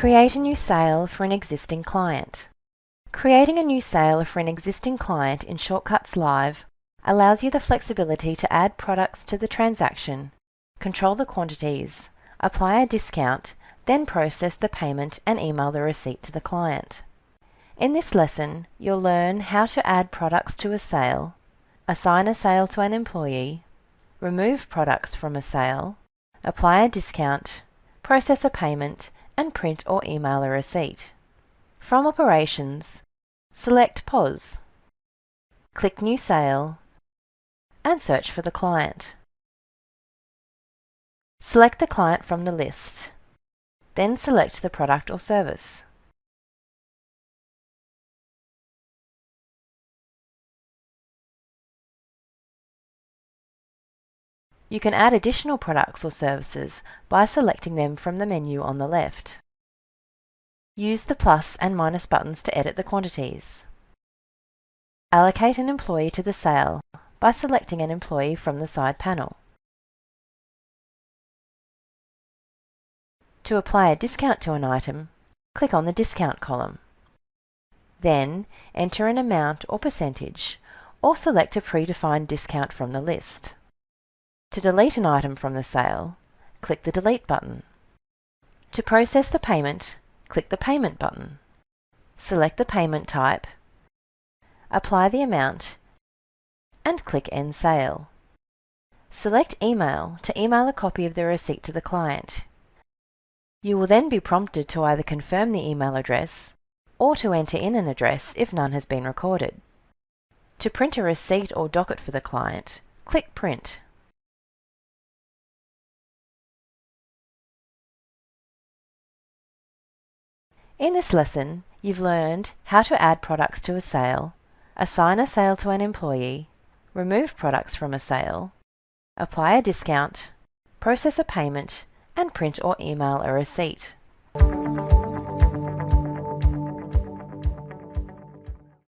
Create a new sale for an existing client. Creating a new sale for an existing client in Shortcuts Live allows you the flexibility to add products to the transaction, control the quantities, apply a discount, then process the payment and email the receipt to the client. In this lesson, you'll learn how to add products to a sale, assign a sale to an employee, remove products from a sale, apply a discount, process a payment, and print or email a receipt. From Operations, select POS. Click New Sale and search for the client. Select the client from the list. Then select the product or service. You can add additional products or services by selecting them from the menu on the left. Use the plus and minus buttons to edit the quantities. Allocate an employee to the sale by selecting an employee from the side panel. To apply a discount to an item, click on the Discount column. Then enter an amount or percentage, or select a predefined discount from the list. To delete an item from the sale, click the Delete button. To process the payment, click the Payment button. Select the payment type, apply the amount, and click End Sale. Select Email to email a copy of the receipt to the client. You will then be prompted to either confirm the email address or to enter in an address if none has been recorded. To print a receipt or docket for the client, click Print. In this lesson, you've learned how to add products to a sale, assign a sale to an employee, remove products from a sale, apply a discount, process a payment, and print or email a receipt.